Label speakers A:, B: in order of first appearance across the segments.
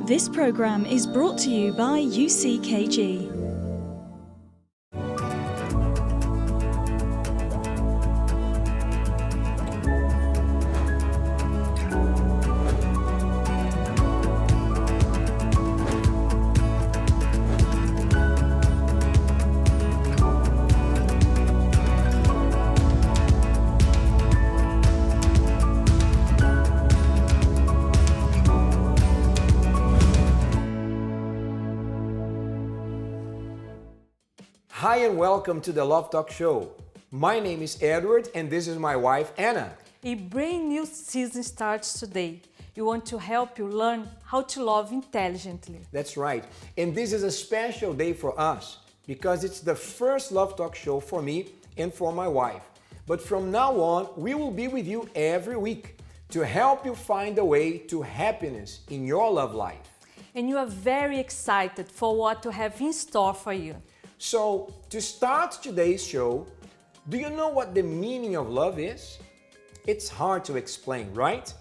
A: This program is brought to you by UCKG.
B: Hi and welcome to the Love Talk Show. My name is Edward and this is my wife Ana.
C: A brand new season starts today. We want to help you learn how to love intelligently.
B: That's right. And this is a special day for us because it's the first Love Talk Show for me and for my wife. But from now on, we will be with you every week to help you find a way to happiness in your love life.
C: And you are very excited for what we have in store for you.
B: So, to start today's show, do you know what the meaning of love is? It's hard to explain, right?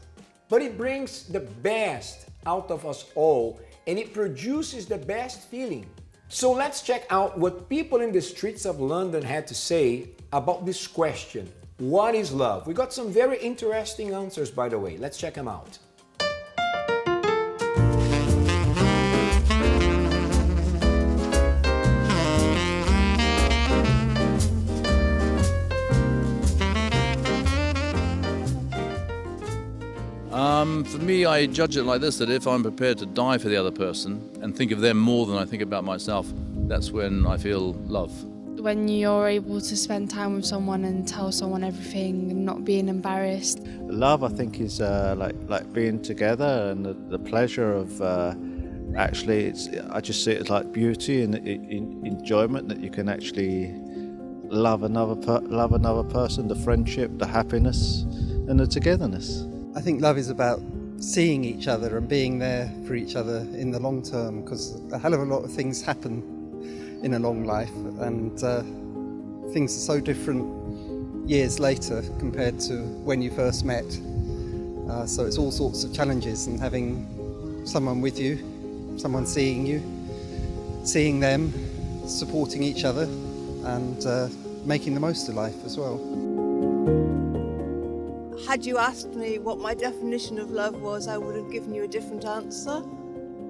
B: But it brings the best out of us all and it produces the best feeling. So let's check out what people in the streets of London had to say about this question. What is love? We got some very interesting answers, by the way. Let's check them out.
D: For me, I judge it like this, that if I'm prepared to die for the other person and think of them more than I think about myself, that's when I feel love.
E: When you're able to spend time with someone and tell someone everything and not being embarrassed.
F: Love, I think, is like being together and the pleasure of actually, I just see it as like beauty and enjoyment that you can actually love another person, the friendship, the happiness and the togetherness.
G: I think love is about seeing each other and being there for each other in the long term, because a hell of a lot of things happen in a long life and things are so different years later compared to when you first met. So it's all sorts of challenges, and having someone with you, someone seeing you, seeing them, supporting each other and making the most of life as well.
H: Had you asked me what my definition of love was, I would have given you a different answer.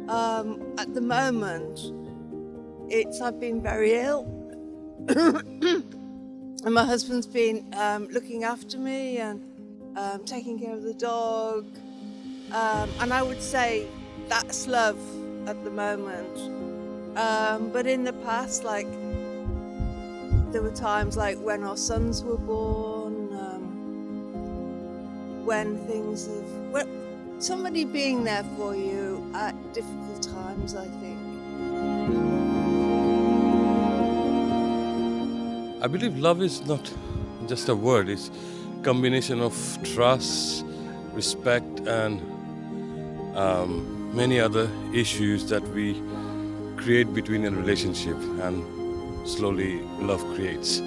H: At the moment, I've been very ill and my husband's been looking after me and taking care of the dog. And I would say that's love at the moment. But in the past, like, there were times like when our sons were born, when somebody being there for you at difficult times, I think.
I: I believe love is not just a word, it's a combination of trust, respect and many other issues that we create between a relationship and slowly love creates.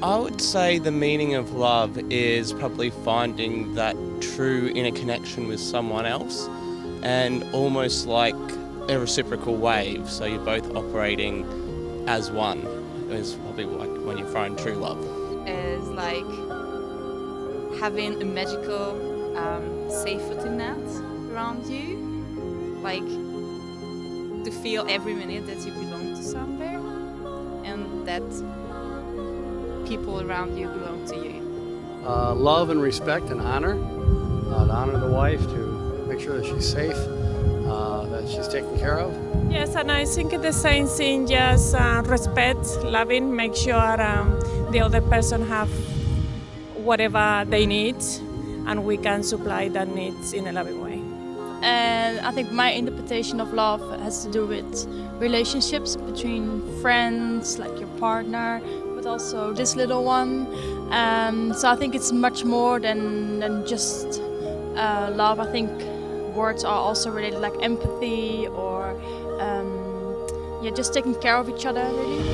J: I would say the meaning of love is probably finding that true inner connection with someone else and almost like a reciprocal wave, so you're both operating as one. Is probably like when you find true love.
K: Is like having a magical safety net around you, like to feel every minute that you belong to somewhere and that people around you belong to you.
L: Love and respect and honor. To honor the wife, to make sure that she's safe, that she's taken care of.
M: Yes, and I think the same thing, just respect, loving, make sure the other person have whatever they need and we can supply that needs in a loving way.
E: And I think my interpretation of love has to do with relationships between friends, like your partner, but also this little one. So I think it's much more than just love. I think words are also related, like empathy or just taking care of each other, really.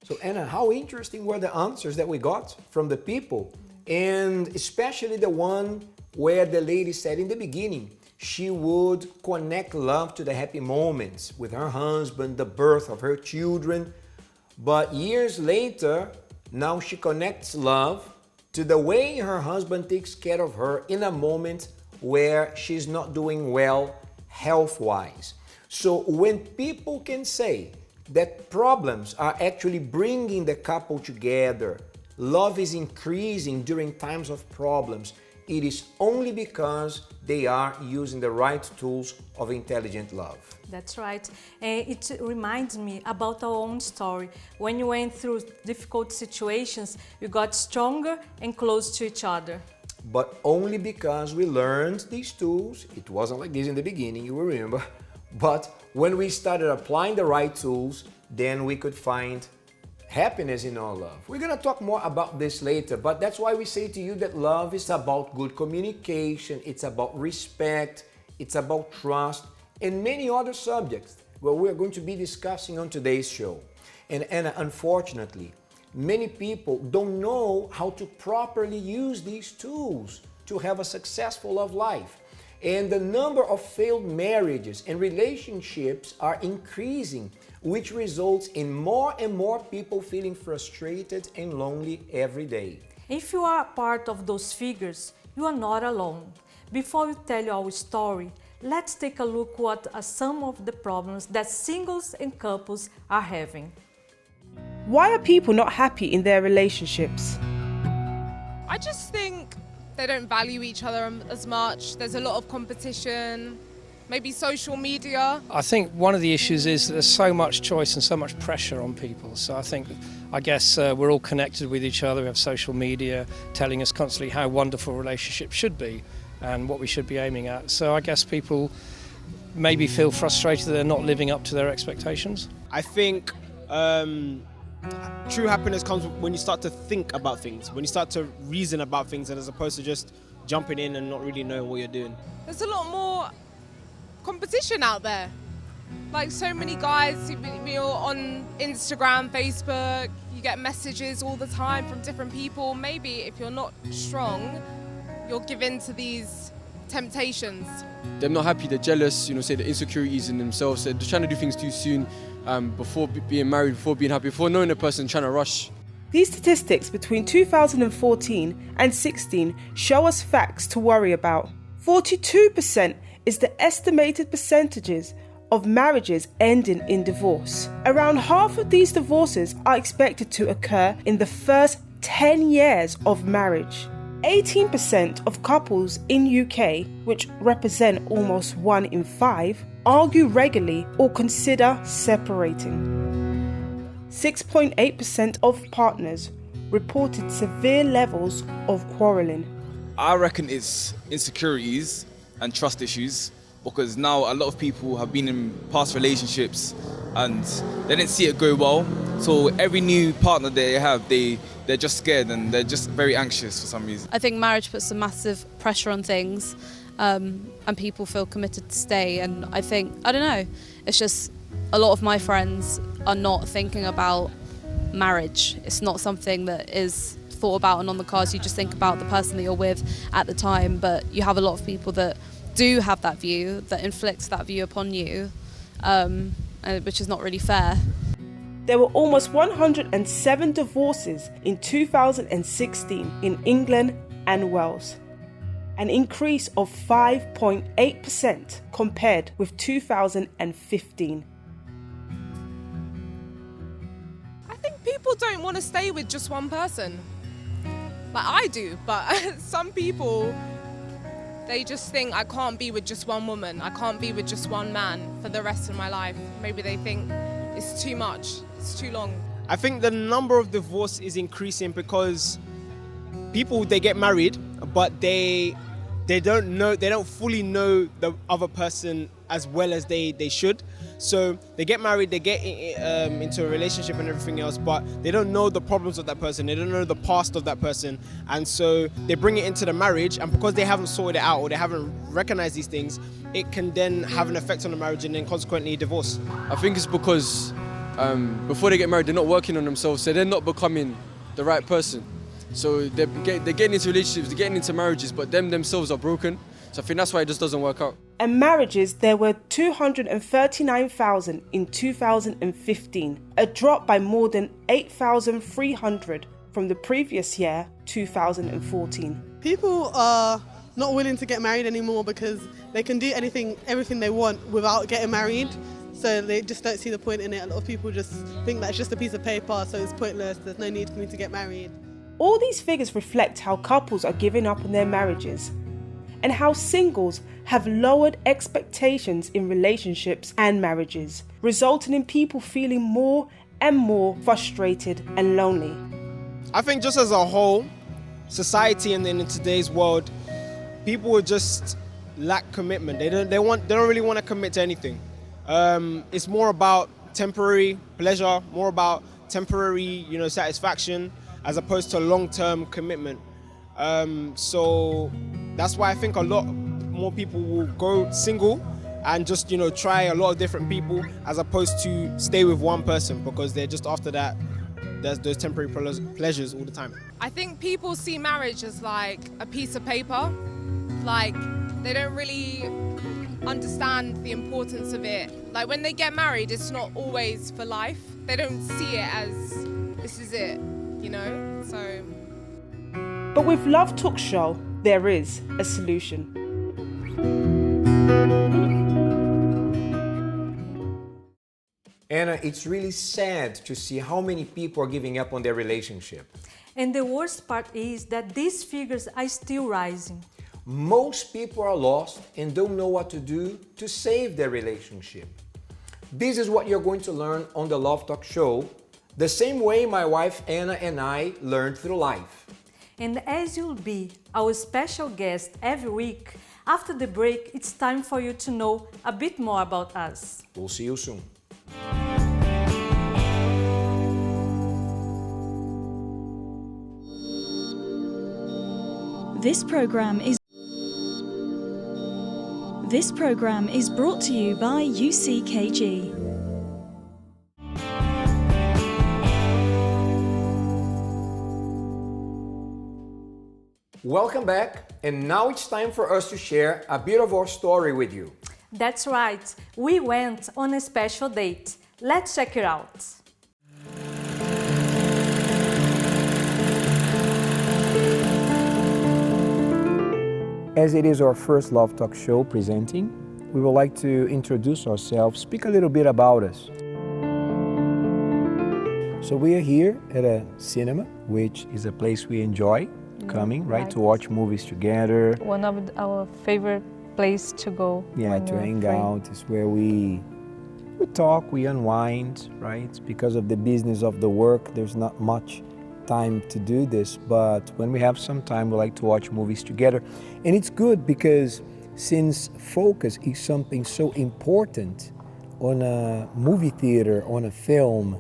B: So Anna, how interesting were the answers that we got from the people? And especially the one where the lady said in the beginning, she would connect love to the happy moments with her husband, the birth of her children. But years later, now she connects love to the way her husband takes care of her in a moment where she's not doing well health-wise. So when people can say that problems are actually bringing the couple together, love is increasing during times of problems, it is only because they are using the right tools of intelligent love.
C: That's right. It reminds me about our own story. When you went through difficult situations, you got stronger and close to each other.
B: But only because we learned these tools. It wasn't like this in the beginning, you will remember. But when we started applying the right tools, then we could find happiness in our love. We're gonna talk more about this later, but that's why we say to you that love is about good communication, it's about respect, it's about trust, and many other subjects where we're going to be discussing on today's show. And unfortunately, many people don't know how to properly use these tools to have a successful love life. And the number of failed marriages and relationships are increasing, which results in more and more people feeling frustrated and lonely every day.
C: If you are part of those figures, you are not alone. Before we tell you our story, let's take a look what are some of the problems that singles and couples are having.
N: Why are people not happy in their relationships?
O: I just think they don't value each other as much. There's a lot of competition, maybe social media.
P: I think one of the issues is that there's so much choice and so much pressure on people. So I guess we're all connected with each other. We have social media telling us constantly how wonderful relationships should be and what we should be aiming at. So I guess people maybe feel frustrated that they're not living up to their expectations.
Q: I think true happiness comes when you start to think about things, when you start to reason about things, and as opposed to just jumping in and not really knowing what you're doing.
O: There's a lot more competition out there. Like so many guys, you're on Instagram, Facebook, you get messages all the time from different people. Maybe if you're not strong, you'll give in to these temptations.
R: They're not happy, they're jealous, say the insecurities in themselves, they're trying to do things too soon, before being married, before being happy, before knowing a person, trying to rush.
N: These statistics between 2014 and 16 show us facts to worry about. 42% is the estimated percentages of marriages ending in divorce. Around half of these divorces are expected to occur in the first 10 years of marriage. 18% of couples in UK, which represent almost 1 in 5, argue regularly or consider separating. 6.8% of partners reported severe levels of quarrelling.
S: I reckon it's insecurities and trust issues, because now a lot of people have been in past relationships and they didn't see it go well. So every new partner they have, they're just scared and they're just very anxious for some reason.
T: I think marriage puts a massive pressure on things, and people feel committed to stay. And I think, I don't know, it's just a lot of my friends are not thinking about marriage. It's not something that is thought about and on the cards. You just think about the person that you're with at the time, but you have a lot of people that do have that view, that inflicts that view upon you, which is not really fair.
N: There were almost 107 divorces in 2016 in England and Wales, an increase of 5.8% compared with 2015.
O: I think people don't want to stay with just one person. Like I do, but some people, they just think I can't be with just one woman, I can't be with just one man for the rest of my life. Maybe they think it's too much, it's too long.
Q: I think the number of divorce is increasing because people, they get married, but they don't fully know the other person as well as they should. So they get married, they get into a relationship and everything else, but they don't know the problems of that person, they don't know the past of that person, and so they bring it into the marriage, and because they haven't sorted it out or they haven't recognized these things, it can then have an effect on the marriage and then consequently divorce.
R: I think it's because before they get married, they're not working on themselves, so they're not becoming the right person. So they're getting into relationships, they're getting into marriages, but themselves are broken. So I think that's why it just doesn't work out.
N: And marriages, there were 239,000 in 2015, a drop by more than 8,300 from the previous year, 2014.
U: People are not willing to get married anymore because they can do everything they want without getting married. So they just don't see the point in it. A lot of people just think that it's just a piece of paper, so it's pointless. There's no need for me to get married.
N: All these figures reflect how couples are giving up on their marriages and how singles have lowered expectations in relationships and marriages, resulting in people feeling more and more frustrated and lonely.
Q: I think just as a whole, society and in today's world, people would just lack commitment. They don't really want to commit to anything. It's more about temporary pleasure, more about temporary, satisfaction, as opposed to long-term commitment. So that's why I think a lot more people will go single and just, try a lot of different people as opposed to stay with one person, because they're just after that, there's those temporary pleasures all the time.
O: I think people see marriage as like a piece of paper. Like, they don't really understand the importance of it. Like, when they get married, it's not always for life. They don't see it as, this is it, so.
N: But with Love Talk Show, there is a solution.
B: Anna, it's really sad to see how many people are giving up on their relationship.
C: And the worst part is that these figures are still rising.
B: Most people are lost and don't know what to do to save their relationship. This is what you're going to learn on the Love Talk Show, the same way my wife Anna and I learned through life.
C: And as you'll be our special guest every week, after the break, it's time for you to know a bit more about us.
B: We'll see you soon.
A: This program is brought to you by UCKG.
B: Welcome back, and now it's time for us to share a bit of our story with you.
C: That's right, we went on a special date. Let's check it out.
B: As it is our first Love Talk show presenting, we would like to introduce ourselves, speak a little bit about us. So we are here at a cinema, which is a place we enjoy coming, right, to watch movies together.
C: One of our favorite places to go.
B: Yeah, to hang out. It's where we talk, we unwind, right? Because of the business of the work, there's not much time to do this, but when we have some time, we like to watch movies together. And it's good because since focus is something so important on a movie theater, on a film,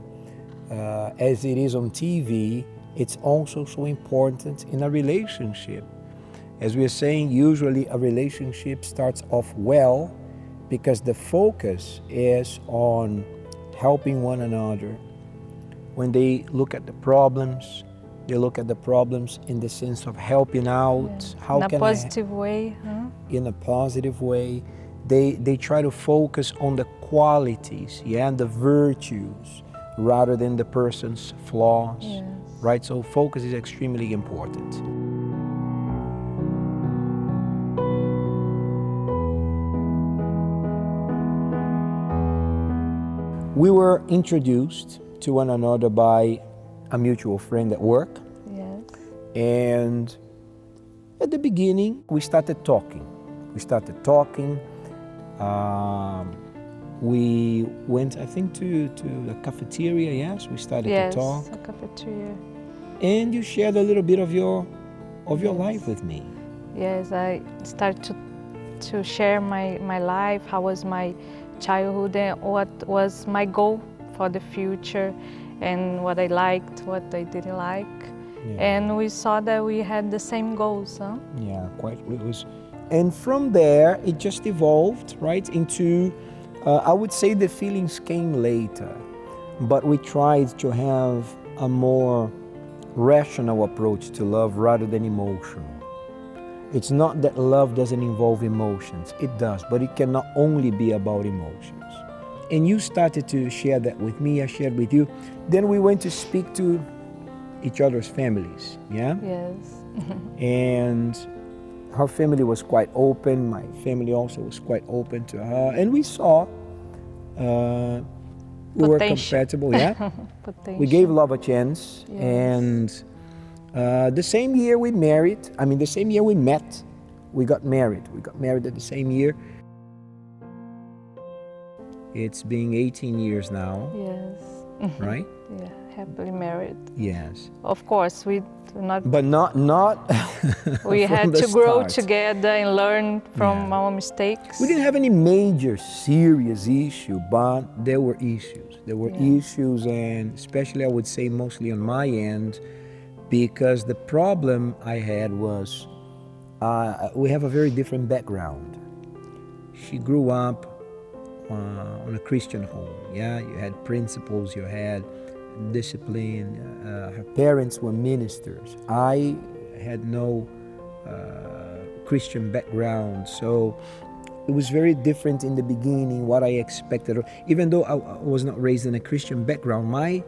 B: as it is on TV, it's also so important in a relationship. As we are saying, usually a relationship starts off well because the focus is on helping one another. When they look at the problems, they look at the problems in the sense of helping out.
C: Yeah.
B: How
C: in a
B: can
C: positive way.
B: In a positive way. They try to focus on the qualities, and the virtues, rather than the person's flaws.
C: Yes.
B: Right? So focus is extremely important. We were introduced to one another by a mutual friend at work.
C: Yes.
B: And at the beginning, we started talking. We went, I think, to the cafeteria, yes? We started to talk.
C: Yes, a cafeteria.
B: And you shared a little bit of your life with me.
C: Yes, I started to share my life, how was my childhood and what was my goal for the future and what I liked, what I didn't like. Yeah. And we saw that we had the same goals, huh?
B: Yeah, quite. It was, and from there, it just evolved, right, into, I would say the feelings came later. but we tried to have a more rational approach to love rather than emotional. It's not that love doesn't involve emotions, it does, but it cannot only be about emotions. And you started to share that with me, I shared with you. Then we went to speak to each other's families, yeah?
C: Yes.
B: And her family was quite open, my family also was quite open to her, and we saw we were compatible, yeah? We gave love a chance,
C: Yes.
B: and the same year we married, the same year we met, we got married. We got married at the same year. It's been 18 years now,
C: Yes.
B: right?
C: Yeah, happily married.
B: Yes.
C: Of course, we do not.
B: But not
C: We
B: from
C: had
B: the
C: to grow
B: start.
C: together and learn from our mistakes.
B: We didn't have any major serious issue, but there were issues. There were issues, and especially I would say mostly on my end, because the problem I had was we have a very different background. She grew up on a Christian home, yeah? You had principles, you had discipline. Her parents were ministers. I had no Christian background, so it was very different in the beginning what I expected. Even though I was not raised in a Christian background, my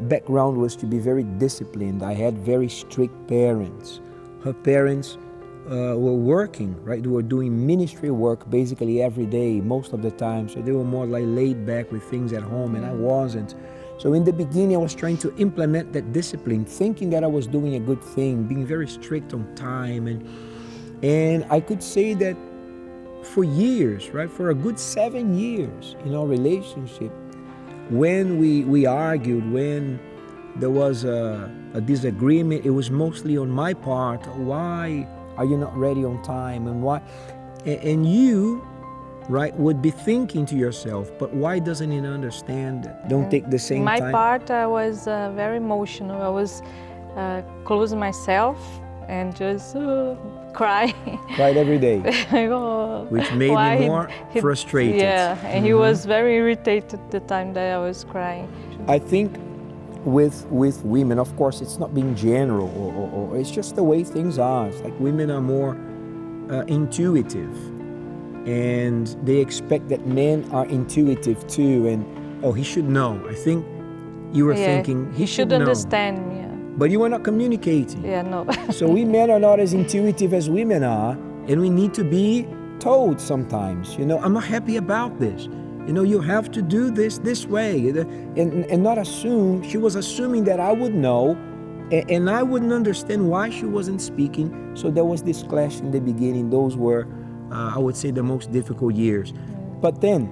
B: background was to be very disciplined. I had very strict parents. Her parents were working, right? They were doing ministry work basically every day, most of the time. So they were more like laid back with things at home, and I wasn't. So in the beginning, I was trying to implement that discipline, thinking that I was doing a good thing, being very strict on time. And I could say that for years, right? For a good 7 years in our relationship, when we argued, when there was a disagreement, it was mostly on my part. Why are you not ready on time? And why? And you, right, would be thinking to yourself, but why doesn't he understand that? Don't take the same
C: My
B: time.
C: part, I was very emotional. I was closing myself and just cry.
B: Cried every day.
C: Oh,
B: Which made
C: why
B: me more frustrated.
C: Yeah, and he was very irritated the time that I was crying.
B: I think with women, of course, it's not being general, or it's just the way things are. It's like women are more intuitive, and they expect that men are intuitive too, and he should know. I think you were thinking he should know.
C: understand me. Yeah.
B: But you were not communicating.
C: Yeah, no.
B: So we men are not as intuitive as women are, and we need to be told sometimes, I'm not happy about this. You have to do this way, and not assume. She was assuming that I would know, and I wouldn't understand why she wasn't speaking. So there was this clash in the beginning. Those were, I would say, the most difficult years. But then,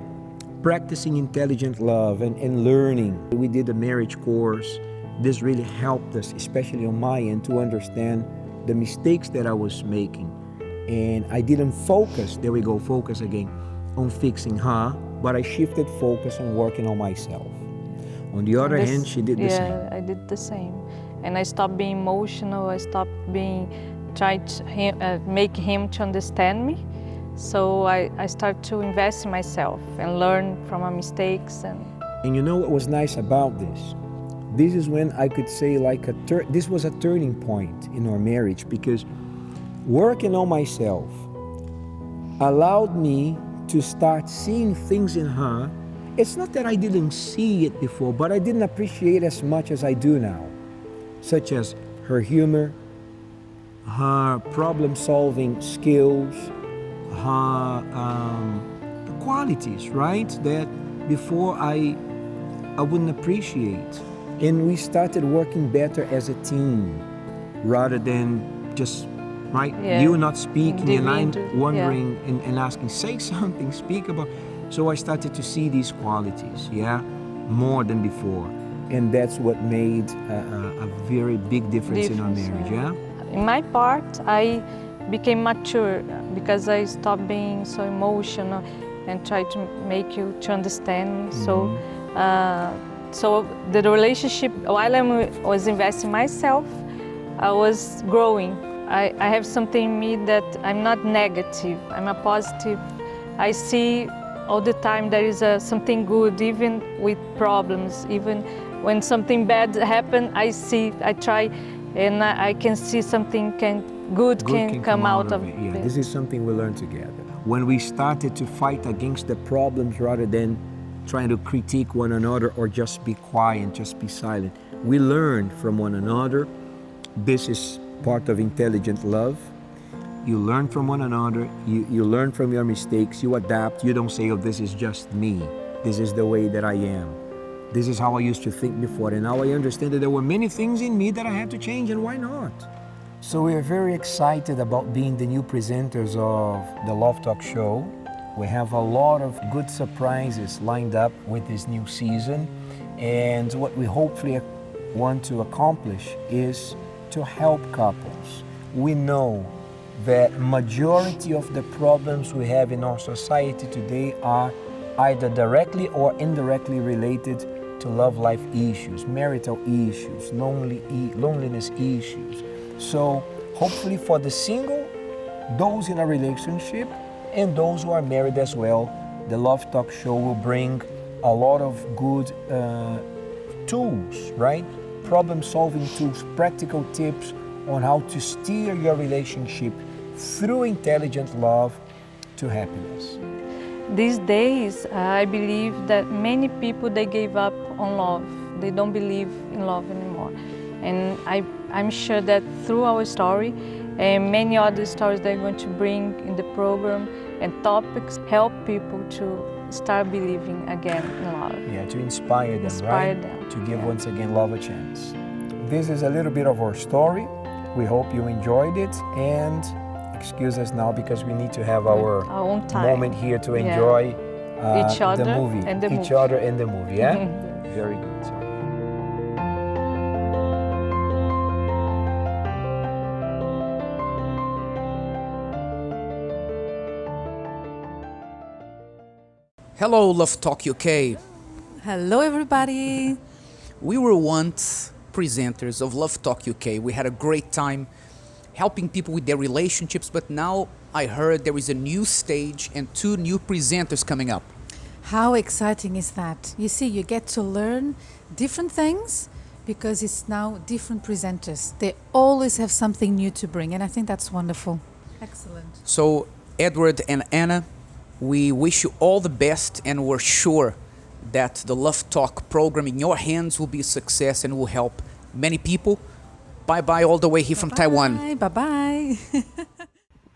B: practicing intelligent love and learning. We did a marriage course. This really helped us, especially on my end, to understand the mistakes that I was making. And I didn't focus, there we go, focus again, on fixing her, but I shifted focus on working on myself. On the other hand, she did the same.
C: Yeah, I did the same. And I stopped being emotional. I stopped trying to make him to understand me. So I started to invest in myself and learn from my mistakes.
B: And you know what was nice about this? This is when I could say this was a turning point in our marriage, because working on myself allowed me to start seeing things in her. It's not that I didn't see it before, but I didn't appreciate as much as I do now, such as her humor, her problem-solving skills, her qualities, right? That before I wouldn't appreciate. And we started working better as a team rather than just, right?
C: Yeah.
B: You not speaking and I'm wondering
C: yeah.
B: and asking, say something, speak about. So I started to see these qualities, more than before. And that's what made a very big difference in our marriage, yeah?
C: In my part, I became mature because I stopped being so emotional and tried to make you to understand me.
B: Mm-hmm.
C: So the relationship, while I was investing in myself, I was growing. I have something in me that I'm not negative, I'm a positive. I see all the time there is something good, even with problems. Even when something bad happens, I try, and I can see something good can come out of it.
B: Yeah, this is something we learned together. When we started to fight against the problems rather than trying to critique one another or just be quiet, just be silent, we learn from one another. This is part of intelligent love. You learn from one another, you learn from your mistakes, you adapt, you don't say, oh, this is just me. This is the way that I am. This is how I used to think before, and now I understand that there were many things in me that I had to change, and why not? So we are very excited about being the new presenters of the Love Talk Show. We have a lot of good surprises lined up with this new season, and what we hopefully want to accomplish is to help couples. We know that majority of the problems we have in our society today are either directly or indirectly related to love life issues, marital issues, loneliness issues. So hopefully for the single, those in a relationship, and those who are married as well, the Love Talk Show will bring a lot of good tools, right? Problem-solving tools, practical tips on how to steer your relationship through intelligent love to happiness.
C: These days, I believe that many people, they gave up on love. They don't believe in love anymore. And I'm sure that through our story and many other stories they're going to bring in the program and topics, help people to start believing again in love.
B: Yeah, to inspire them, right? To give once again love a chance. This is a little bit of our story. We hope you enjoyed it, and excuse us now because we need to have our
C: own time.
B: Moment here to enjoy
C: each other
B: the movie.
C: and the
B: each
C: movie.
B: other and the movie, yeah? Very good. So.
D: Hello, Love Talk UK.
V: Hello, everybody.
D: We were once presenters of Love Talk UK. We had a great time helping people with their relationships, but now I heard there is a new stage and 2 new presenters coming up.
V: How exciting is that? You see, you get to learn different things because it's now different presenters. They always have something new to bring, and I think that's wonderful. Excellent.
D: So, Edward and Ana, we wish you all the best, and we're sure that the Love Talk program in your hands will be a success and will help many people. Bye-bye all the way here from Taiwan.
V: Bye-bye.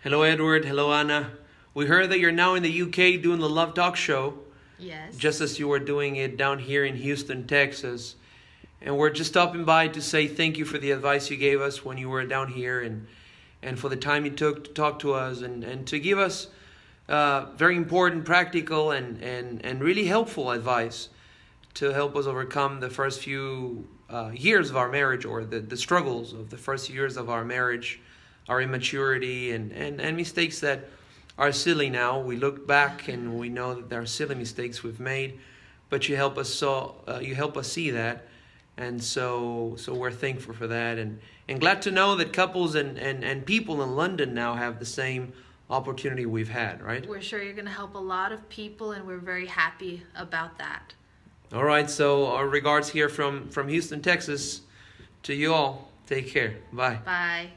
W: Hello, Edward. Hello, Ana. We heard that you're now in the UK doing the Love Talk Show.
K: Yes.
W: Just as you were doing it down here in Houston, Texas. And we're just stopping by to say thank you for the advice you gave us when you were down here, and for the time you took to talk to us and to give us very important, practical, and really helpful advice to help us overcome the first few years of our marriage, or the struggles of the first years of our marriage, our immaturity and mistakes that are silly now. We look back and we know that there are silly mistakes we've made, but you help us see that, and so we're thankful for that, and glad to know that couples and people in London now have the same opportunity we've had, right?
K: We're sure you're going to help a lot of people, and we're very happy about that.
W: All right, so our regards here from Houston, Texas to you all. Take care. Bye.
K: Bye.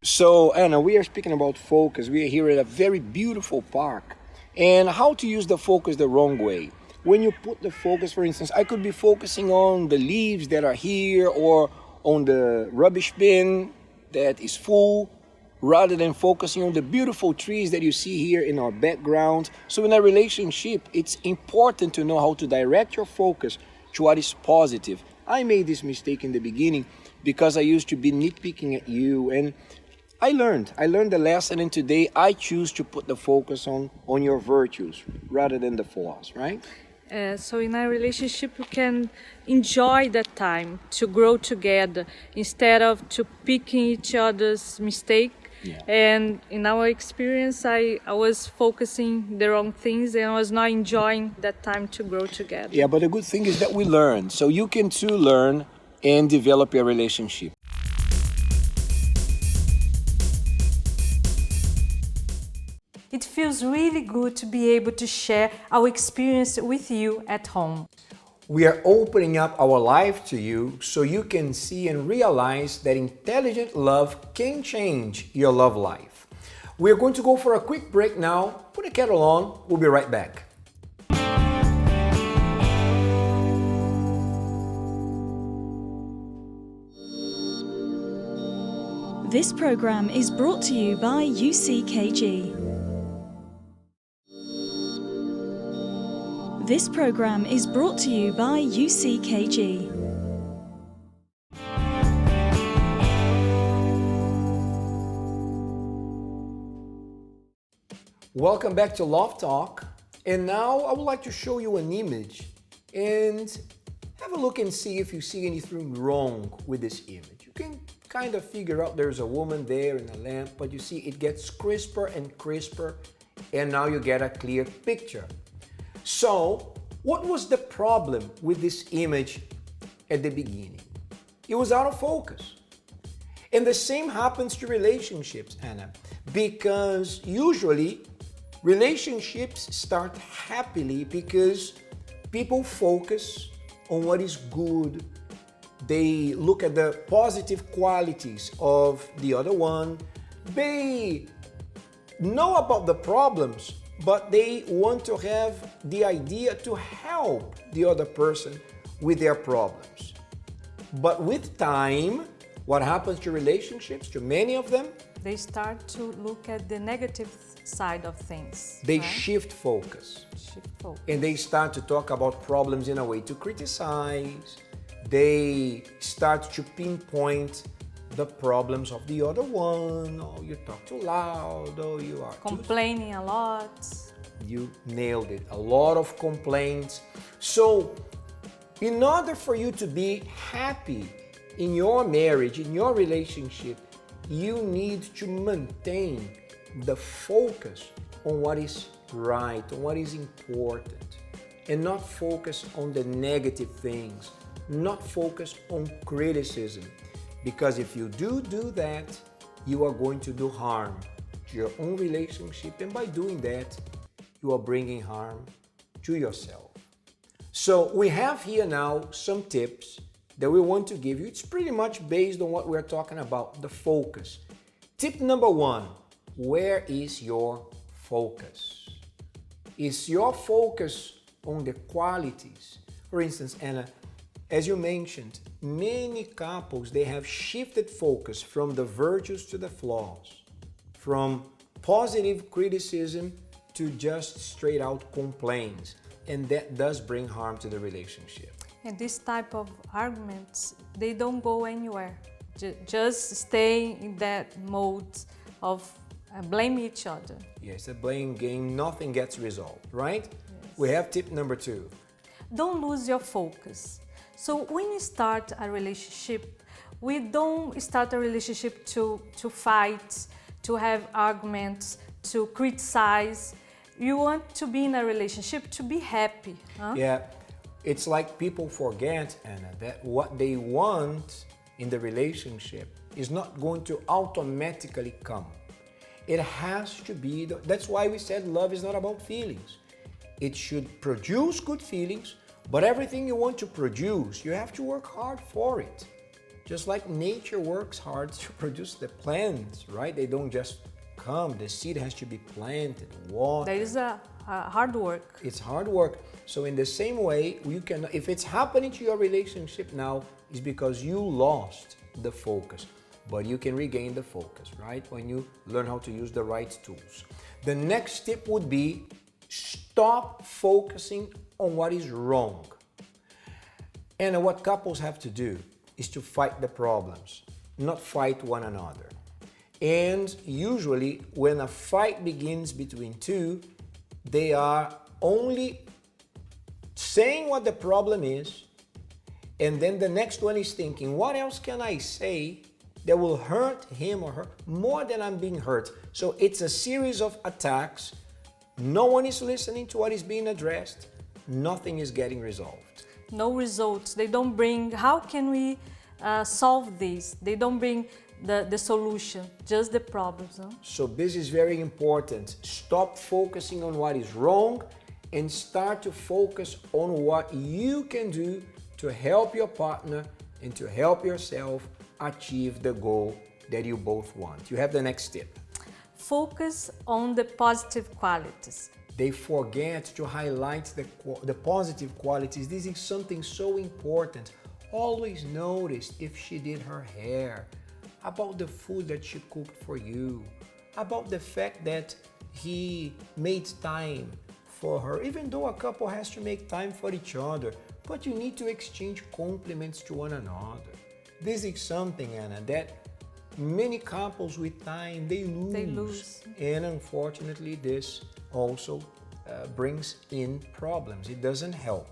B: So, Ana, we are speaking about focus. We are here at a very beautiful park. And how to use the focus the wrong way. When you put the focus, for instance, I could be focusing on the leaves that are here or on the rubbish bin that is full, rather than focusing on the beautiful trees that you see here in our background. So in a relationship, it's important to know how to direct your focus to what is positive. I made this mistake in the beginning because I used to be nitpicking at you, and I learned the lesson, and today I choose to put the focus on your virtues rather than the flaws, right?
C: So in our relationship, we can enjoy that time to grow together instead of to picking each other's mistake.
B: Yeah.
C: And in our experience, I was focusing the wrong things, and I was not enjoying that time to grow together.
B: Yeah, but the good thing is that we learn. So you can too learn and develop your relationship.
F: feels really good to be able to share our experience with you at home.
B: We are opening up our life to you so you can see and realize that intelligent love can change your love life. We're going to go for a quick break now. Put a kettle on. We'll be right back.
A: This program is brought to you by UCKG. This program is brought to you by UCKG.
B: Welcome back to Love Talk. And now I would like to show you an image and have a look and see if you see anything wrong with this image. You can kind of figure out there's a woman there in a lamp, but you see it gets crisper and crisper, and now you get a clear picture. So, what was the problem with this image at the beginning? It was out of focus. And the same happens to relationships, Anna, because usually relationships start happily because people focus on what is good. They look at the positive qualities of the other one. They know about the problems, but they want to have the idea to help the other person with their problems. But with time, what happens to relationships, to many of them?
F: They start to look at the negative side of things.
B: They
F: right?
B: shift focus.
F: Shift focus.
B: And they start to talk about problems in a way to criticize. They start to pinpoint the problems of the other one. Oh, you talk too loud. Oh, you are
F: complaining a lot.
B: You nailed it. A lot of complaints. So, in order for you to be happy in your marriage, in your relationship, you need to maintain the focus on what is right, on what is important, and not focus on the negative things, not focus on criticism. Because if you do that, you are going to do harm to your own relationship, and by doing that, you are bringing harm to yourself. So we have here now some tips that we want to give you. It's pretty much based on what we're talking about, the focus. Tip number 1, where is your focus? Is your focus on the qualities? For instance, Anna, as you mentioned, many couples, they have shifted focus from the virtues to the flaws, from positive criticism to just straight out complaints. And that does bring harm to the relationship.
F: And this type of arguments, they don't go anywhere. Just stay in that mode of blame each other.
B: Yes, a blame game, nothing gets resolved, right? Yes. We have tip number 2.
F: Don't lose your focus. So when you start a relationship, we don't start a relationship to fight, to have arguments, to criticize. You want to be in a relationship to be happy. Huh?
B: Yeah, it's like people forget, Anna, that what they want in the relationship is not going to automatically come. It has to be, that's why we said love is not about feelings. It should produce good feelings, but everything you want to produce, you have to work hard for it. Just like nature works hard to produce the plants, right? They don't just come, the seed has to be planted, watered.
F: There is a hard work.
B: It's hard work. So in the same way, you can, if it's happening to your relationship now, it's because you lost the focus. But you can regain the focus, right? When you learn how to use the right tools. The next tip would be stop focusing on what is wrong. And what couples have to do is to fight the problems, not fight one another. And usually when a fight begins between two, they are only saying what the problem is, and then the next one is thinking, what else can I say that will hurt him or her more than I'm being hurt? So it's a series of attacks. No one is listening to what is being addressed. Nothing is getting resolved.
F: No results. They don't bring, how can we solve this? They don't bring the solution, just the problems. No?
B: So this is very important. Stop focusing on what is wrong and start to focus on what you can do to help your partner and to help yourself achieve the goal that you both want. You have the next tip.
F: Focus on the positive qualities.
B: They forget to highlight the positive qualities. This is something so important. Always notice if she did her hair, about the food that she cooked for you, about the fact that he made time for her, even though a couple has to make time for each other, but you need to exchange compliments to one another. This is something, Anna, that many couples with time, they lose. And unfortunately, this also brings in problems. It doesn't help.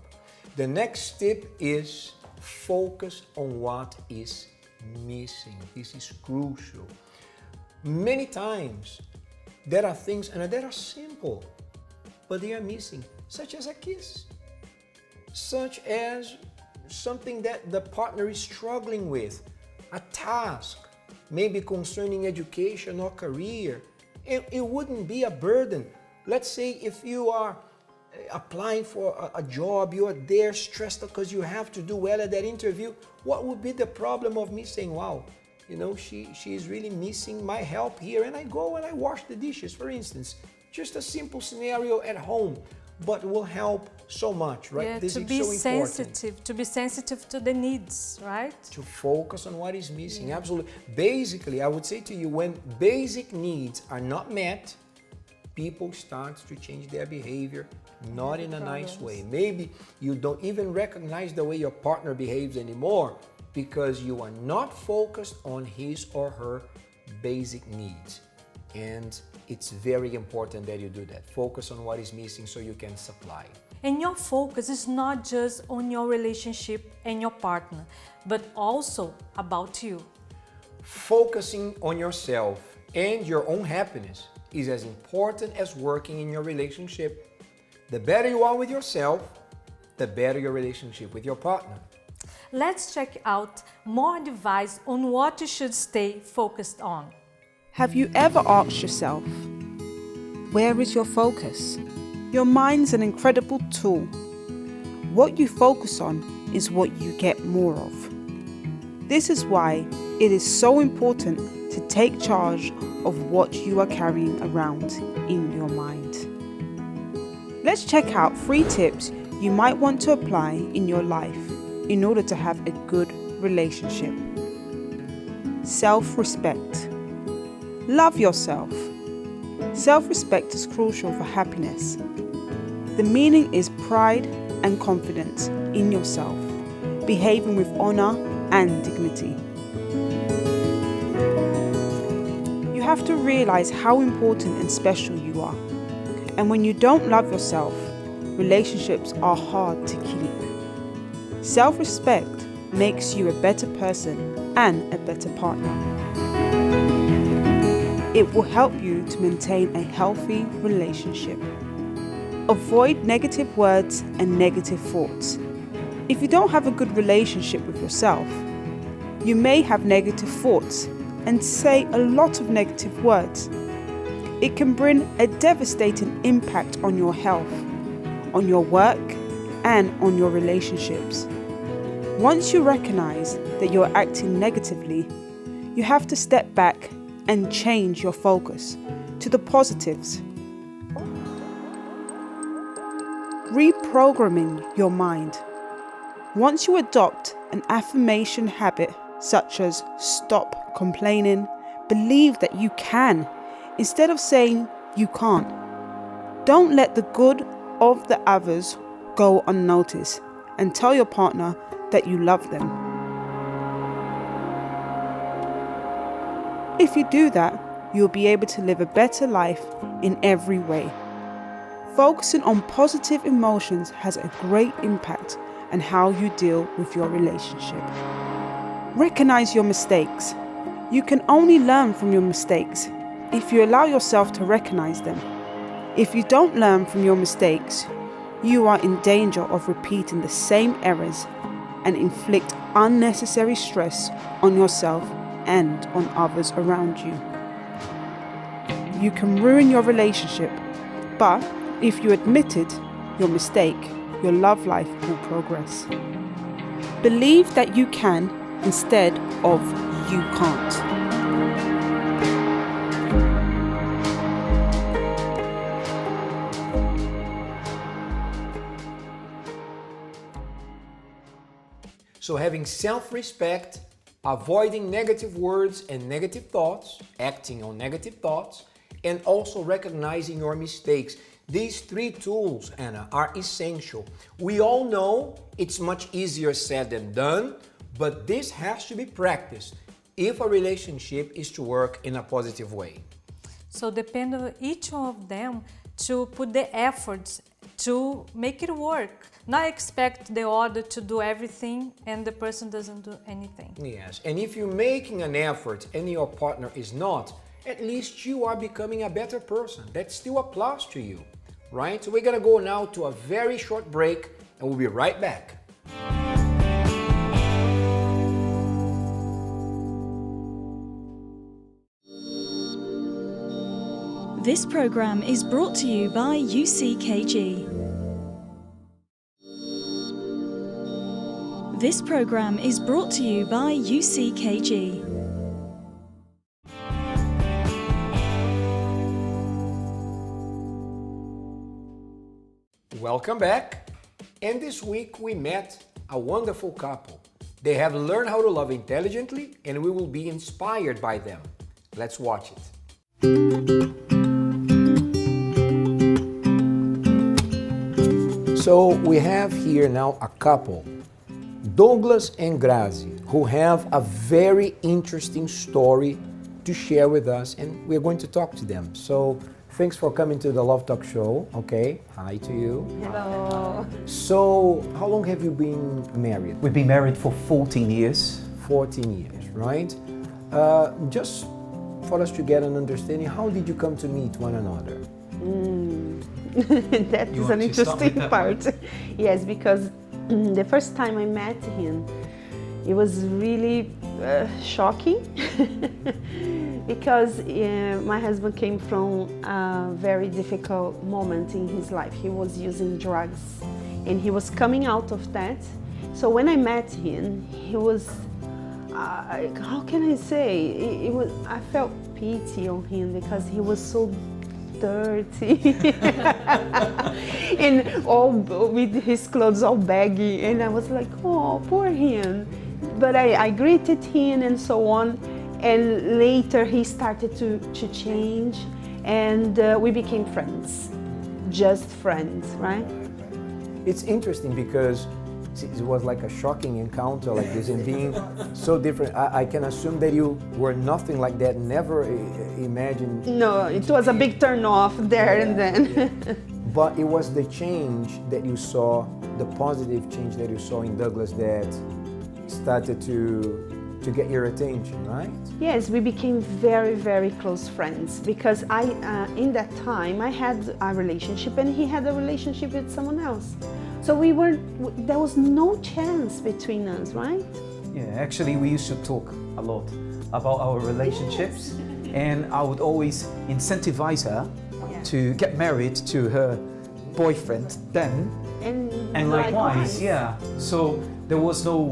B: The next tip is focus on what is missing. This is crucial. Many times, there are things and that are simple, but they are missing, such as a kiss, such as something that the partner is struggling with, a task, maybe concerning education or career. It wouldn't be a burden. Let's say if you are applying for a job, you are there stressed because you have to do well at that interview. What would be the problem of me saying, wow, you know, she is really missing my help here, and I go and I wash the dishes, for instance. Just a simple scenario at home, but will help so much, right?
F: Yeah,
B: this
F: to
B: is
F: be
B: so
F: sensitive, to be sensitive to the needs, right?
B: To focus on what is missing, absolutely. Basically, I would say to you, when basic needs are not met, people start to change their behavior, not in a nice way. Maybe you don't even recognize the way your partner behaves anymore because you are not focused on his or her basic needs. And it's very important that you do that. Focus on what is missing so you can supply.
F: And your focus is not just on your relationship and your partner, but also about you.
B: Focusing on yourself and your own happiness is as important as working in your relationship. The better you are with yourself, the better your relationship with your partner.
F: Let's check out more advice on what you should stay focused on.
N: Have you ever asked yourself, where is your focus? Your mind's an incredible tool. What you focus on is what you get more of. This is why it is so important to take charge of what you are carrying around in your mind. Let's check out 3 tips you might want to apply in your life in order to have a good relationship. Self-respect. Love yourself. Self-respect is crucial for happiness. The meaning is pride and confidence in yourself, behaving with honor and dignity. You have to realize how important and special you are. And when you don't love yourself, relationships are hard to keep. Self-respect makes you a better person and a better partner. It will help you to maintain a healthy relationship. Avoid negative words and negative thoughts. If you don't have a good relationship with yourself, you may have negative thoughts and say a lot of negative words. It can bring a devastating impact on your health, on your work, and on your relationships. Once you recognize that you're acting negatively, you have to step back and change your focus to the positives. Reprogramming your mind. Once you adopt an affirmation habit such as stop complaining, believe that you can, instead of saying you can't. Don't let the good of the others go unnoticed, and tell your partner that you love them. If you do that, you'll be able to live a better life in every way. Focusing on positive emotions has a great impact on how you deal with your relationship. Recognize your mistakes. You can only learn from your mistakes if you allow yourself to recognize them. If you don't learn from your mistakes, you are in danger of repeating the same errors and inflict unnecessary stress on yourself and on others around you. You can ruin your relationship, but if you admitted your mistake, your love life will progress. Believe that you can instead of you can't.
B: So having self-respect, avoiding negative words and negative thoughts, acting on negative thoughts, and also recognizing your mistakes. These three tools, Anna, are essential. We all know it's much easier said than done, but this has to be practiced if a relationship is to work in a positive way.
F: So depend on each of them to put the efforts to make it work. Not expect the other to do everything and the person doesn't do anything.
B: Yes, and if you're making an effort and your partner is not, at least you are becoming a better person. That's still a plus to you, right? So we're gonna go now to a very short break and we'll be right back.
A: This program is brought to you by UCKG. This program is brought to you by UCKG.
B: Welcome back. And this week we met a wonderful couple. They have learned how to love intelligently and we will be inspired by them. Let's watch it. So we have here now a couple, Douglas and Grazi, who have a very interesting story to share with us, and we're going to talk to them. So thanks for coming to the Love Talk Show. Okay, hi to you.
G: Hello.
B: So how long have you been married?
G: We've been married for 14 years.
B: 14 years, right? Just for us to get an understanding, how did you come to meet one another?
G: That is an interesting part. Yes, because the first time I met him, it was really shocking because my husband came from a very difficult moment in his life. He was using drugs and he was coming out of that. So when I met him, he was, how can I say, I felt pity on him because he was so dirty and all with his clothes all baggy, and I was like, oh, poor him. But I greeted him and so on, and later he started to change, and we became friends, just friends, right?
B: It's interesting because it was like a shocking encounter like this, and being so different. I can assume that you were nothing like that, never imagined.
G: No, it was a big turn off there and then.
B: But it was the change that you saw, the positive change that you saw in Douglas that started to get your attention, right?
G: Yes, we became very, very close friends because in that time I had a relationship and he had a relationship with someone else. So there was no chance between us, right?
H: Yeah, actually we used to talk a lot about our relationships, and I would always incentivize her to get married to her boyfriend then, and likewise, yeah. So there was no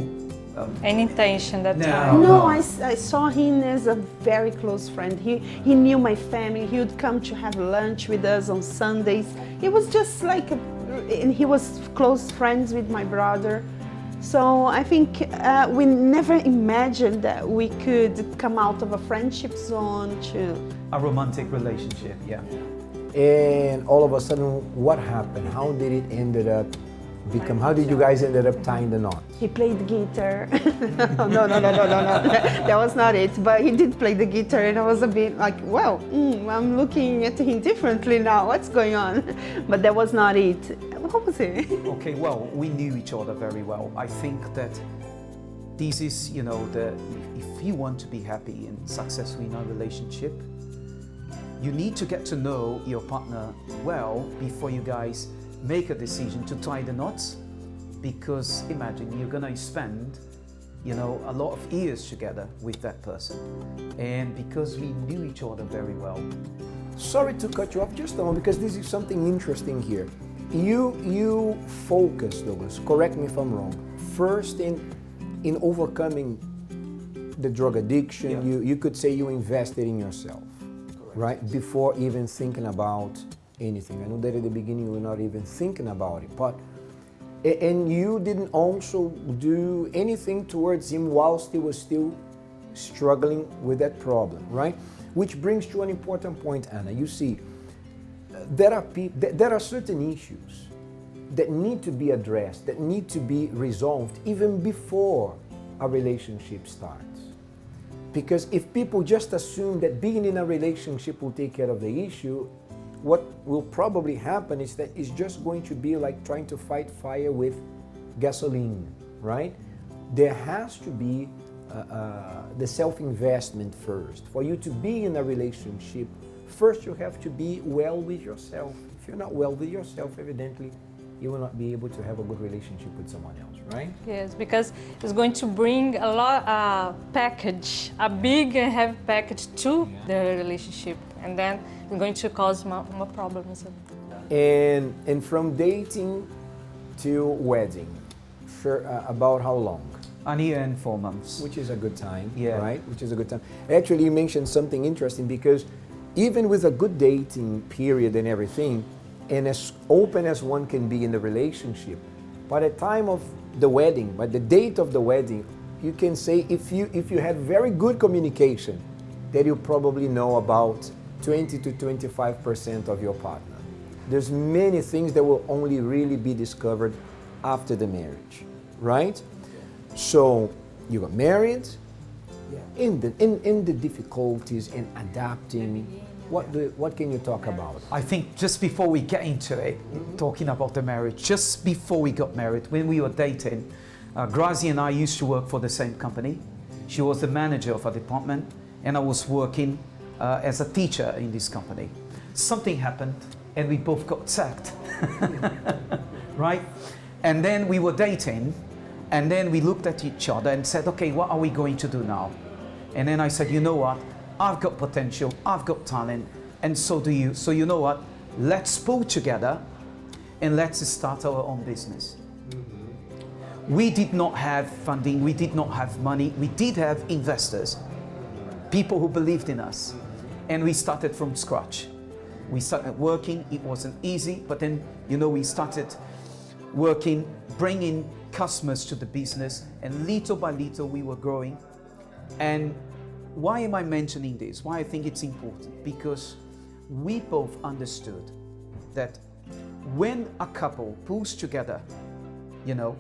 C: any intention that time.
G: No, I saw him as a very close friend. He knew my family. He would come to have lunch with us on Sundays. It was just like and he was close friends with my brother. So I think we never imagined that we could come out of a friendship zone to
H: a romantic relationship, yeah.
B: And all of a sudden, what happened? How did it ended up become? How did you guys ended up tying the knot?
G: He played guitar. No. That was not it. But he did play the guitar, and I was a bit like, well, I'm looking at him differently now. What's going on? But that was not it. What was it?
H: Okay, well, we knew each other very well. I think that this is, if you want to be happy and successful in a relationship, you need to get to know your partner well before you guys make a decision to tie the knots, because imagine you're gonna spend you know, a lot of years together with that person, and because we knew each other very well.
B: Sorry to cut you off just a moment, because this is something interesting here. You focus, Douglas, correct me if I'm wrong, first in overcoming the drug addiction.
H: Yeah.
B: You could say you invested in yourself, correct, right? Before even thinking about anything. I know that at the beginning you were not even thinking about it, but and you didn't also do anything towards him whilst he was still struggling with that problem, right? Which brings to an important point, Ana. You see, there are certain issues that need to be addressed, that need to be resolved even before a relationship starts. Because if people just assume that being in a relationship will take care of the issue, what will probably happen is that it's just going to be like trying to fight fire with gasoline, right? There has to be the self-investment first. For you to be in a relationship, first you have to be well with yourself. If you're not well with yourself, evidently, you will not be able to have a good relationship with someone else, right?
F: Yes, because it's going to bring a lot package, a big and heavy package to the relationship, and then it's going to cause more problems.
B: And from dating to wedding, about how long?
H: A year and 4 months.
B: Which is a good time,
H: yeah,
B: right? Which is a good time. Actually, you mentioned something interesting, because even with a good dating period and everything, and as open as one can be in the relationship, by the time of the wedding, by the date of the wedding, you can say if you had very good communication, that you probably know about 20 to 25% of your partner. There's many things that will only really be discovered after the marriage, right? So you got married, in the difficulties in adapting, what can you talk about?
H: I think just before we get into it, talking about the marriage, just before we got married, when we were dating, Grazie and I used to work for the same company. She was the manager of a department, and I was working as a teacher in this company. Something happened, and we both got sacked, right? And then we were dating, and then we looked at each other and said, okay, what are we going to do now? And then I said, you know what? I've got potential, I've got talent, and so do you. So you know what? Let's pull together and let's start our own business. We did not have funding, we did not have money, we did have investors, people who believed in us, and we started from scratch. We started working, it wasn't easy, but then, you know, we started working, bringing customers to the business, and little by little we were growing. And why am I mentioning this? Why I think it's important? Because we both understood that when a couple pulls together, you know,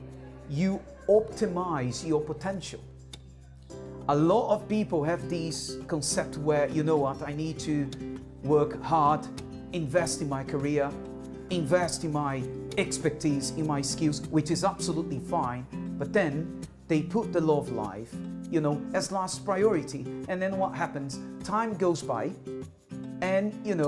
H: you optimize your potential. A lot of people have this concept where, you know what, I need to work hard, invest in my career, invest in my expertise, in my skills, which is absolutely fine, but then they put the love life, you know, as last priority. And then what happens? Time goes by, and you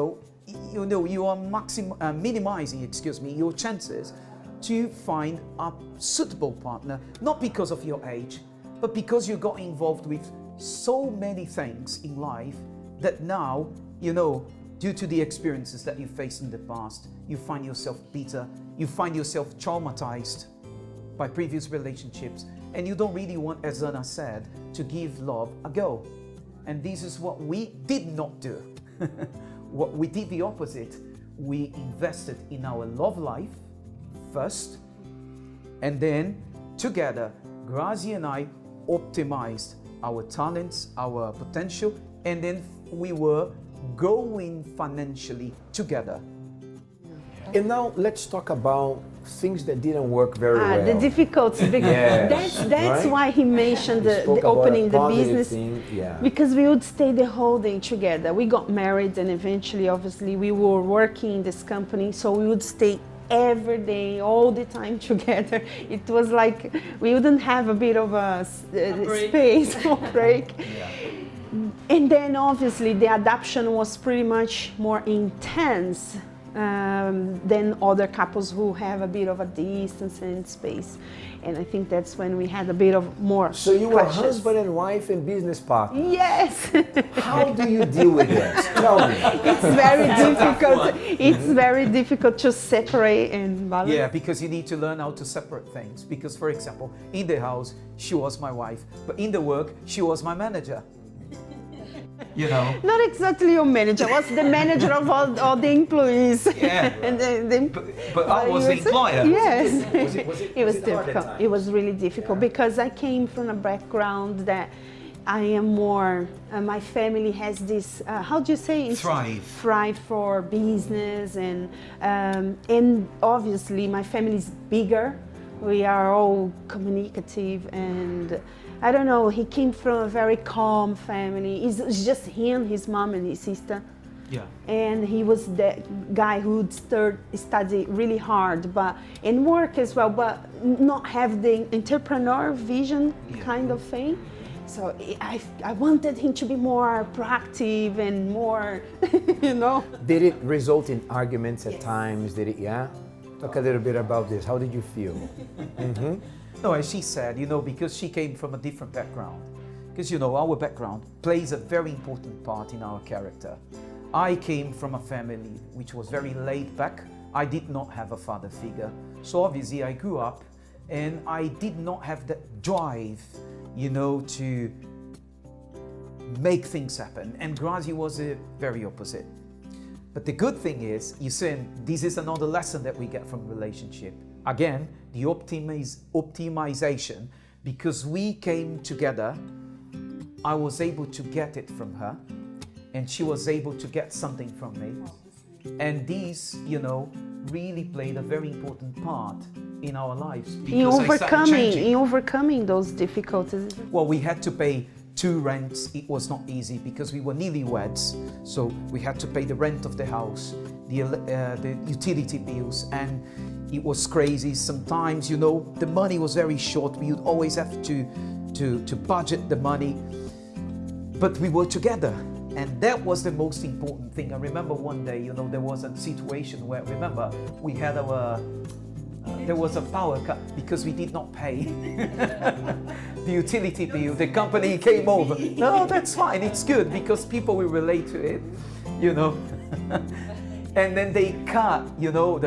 H: are minimizing, your chances to find a suitable partner, not because of your age, but because you got involved with so many things in life that now, you know, due to the experiences that you faced in the past, you find yourself bitter, you find yourself traumatized by previous relationships, and you don't really want, as Ana said, to give love a go. And this is what we did not do. What we did the opposite. We invested in our love life first, and then together, Grazie and I optimized our talents, our potential, and then we were growing financially together.
B: And now let's talk about things that didn't work very well.
G: The difficulties.
B: Yes,
G: that's
B: right?
G: why he mentioned the opening the business.
B: Yeah.
G: Because we would stay the whole day together. We got married, and eventually, obviously, we were working in this company, so we would stay every day, all the time together. It was like we wouldn't have a bit of a space or break. And then obviously the adaptation was pretty much more intense than other couples who have a bit of a distance and space. And I think that's when we had a bit of more
B: So you were
G: clashes.
B: husband and wife and business partner.
G: Yes.
B: How do you deal with this? Tell me.
G: It's very difficult. It's very difficult to separate and balance.
H: Yeah, because you need to learn how to separate things. Because, for example, in the house, she was my wife, but in the work, she was my manager. You know?
G: Not exactly your manager. I was the manager of all the employees.
H: Yeah.
G: And
H: but I was the employer.
G: Yes.
H: Was
G: It was
H: it hard at
G: difficult.
H: times?
G: It was really difficult because I came from a background that I am more, my family has this, how do you say? Thrive for business and obviously my family is bigger. We are all communicative and I don't know, he came from a very calm family. It's just him, his mom and his sister.
H: Yeah.
G: And he was the guy who would study really hard and work as well, but not have the entrepreneur vision kind of thing. So I wanted him to be more proactive and more, you know.
B: Did it result in arguments at times? Did it, yeah? Talk a little bit about this. How did you feel? Mm-hmm.
H: No, as she said, you know, because she came from a different background. Because, you know, our background plays a very important part in our character. I came from a family which was very laid back. I did not have a father figure. So obviously I grew up and I did not have that drive, you know, to make things happen. And Grazi was the very opposite. But the good thing is, you see, this is another lesson that we get from relationship. Again, the optimization, because we came together, I was able to get it from her, and she was able to get something from me. And these, you know, really played a very important part in our lives.
G: In overcoming those difficulties.
H: Well, we had to pay 2 rents. It was not easy because we were newlyweds. So we had to pay the rent of the house, the utility bills, and it was crazy. Sometimes, you know, the money was very short. We would always have to budget the money. But we were together. And that was the most important thing. I remember one day, you know, there was a situation where, remember, we had there was a power cut because we did not pay the utility bill. The company came over. No, that's fine. It's good because people will relate to it, you know. And then they cut, you know,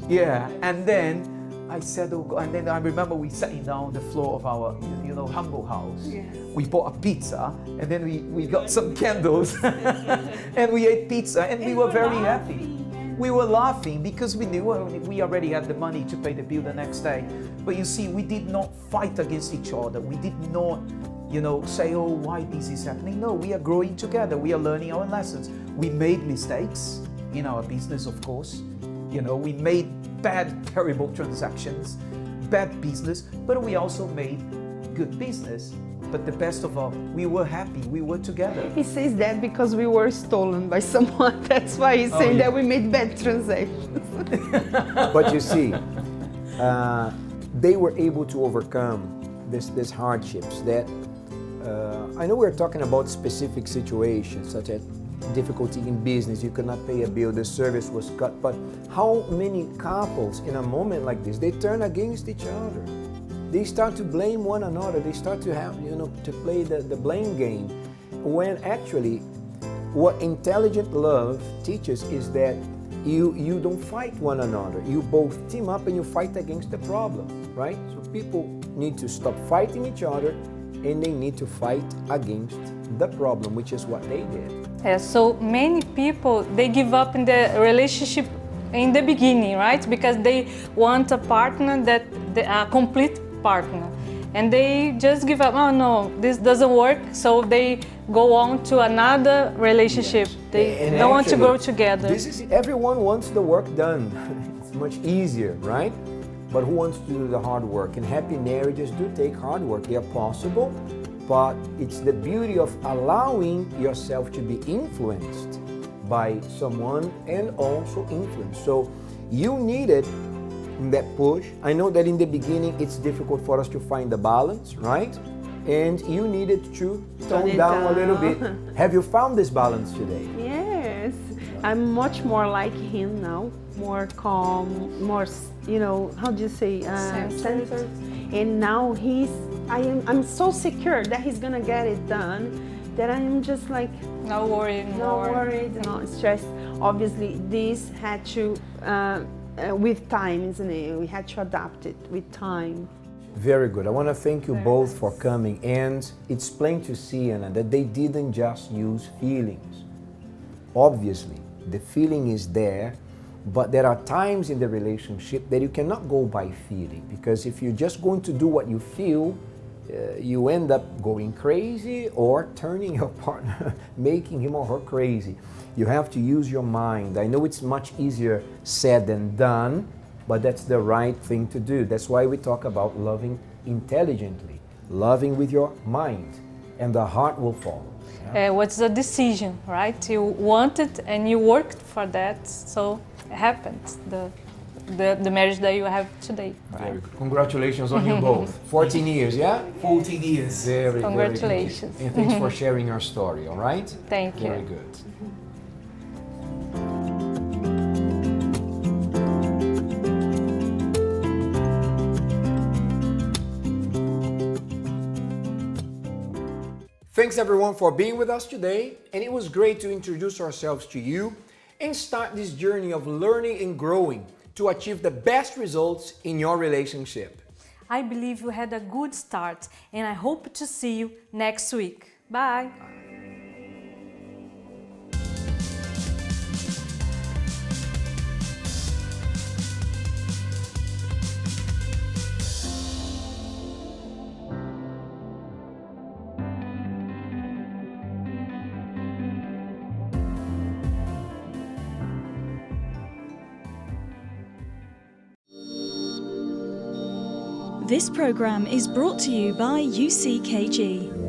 H: yeah. And then I said, oh God. And then I remember we sat down on the floor of our, you know, humble house. Yes. We bought a pizza and then we got some candles and we ate pizza and we were very happy. We were laughing because we knew we already had the money to pay the bill the next day. But you see, we did not fight against each other. We did not, you know, say, oh, why this is happening. No, we are growing together. We are learning our lessons. We made mistakes in our business, of course. You know, we made bad, terrible transactions, bad business, but we also made good business. But the best of all, we were happy, we were together.
G: He says that because we were stolen by someone. That's why he's saying that we made bad transactions.
B: But you see, they were able to overcome these hardships that, I know we're talking about specific situations, such as difficulty in business, you could not pay a bill, the service was cut, but how many couples in a moment like this, they turn against each other. They start to blame one another. They start to have, you know, to play the blame game. When actually, what intelligent love teaches is that you don't fight one another. You both team up and you fight against the problem, right? So people need to stop fighting each other and they need to fight against the problem, which is what they did.
C: So many people, they give up in the relationship in the beginning, right? Because they want a partner a complete partner, and they just give up. Oh no, this doesn't work, so they go on to another relationship. They don't want to grow together.
B: Everyone wants the work done. It's much easier, right? But who wants to do the hard work? And happy marriages do take hard work. They are possible, but it's the beauty of allowing yourself to be influenced by someone and also influenced. So you needed that push. I know that in the beginning it's difficult for us to find the balance, right? And you needed to tone down a little bit. Have you found this balance today?
G: Yes. I'm much more like him now, more calm, more, you know, how do you say, centered. And now I'm so secure that he's gonna get it done that I'm just like,
C: No worry,
G: not stressed. Obviously, this had to, with time, isn't it? We had to adapt it with time.
B: Very good. I want to thank you both for coming, and it's plain to see, Ana, that they didn't just use feelings. Obviously, the feeling is there, but there are times in the relationship that you cannot go by feeling, because if you're just going to do what you feel, you end up going crazy or turning your partner, making him or her crazy. You have to use your mind. I know it's much easier said than done, but that's the right thing to do. That's why we talk about loving intelligently, loving with your mind, and the heart will follow.
C: What's the decision, right? You want it and you worked for that, so it happened. The marriage that you have today. Right?
B: Very good. Congratulations on you both. 14 years, yeah?
H: 14 years.
B: Very,
C: Congratulations.
B: Very good. And thanks for sharing your story, all right?
C: Thank you.
B: Very good. Thanks everyone for being with us today, and it was great to introduce ourselves to you and start this journey of learning and growing to achieve the best results in your relationship.
F: I believe you had a good start, and I hope to see you next week. Bye!
A: This program is brought to you by UCKG.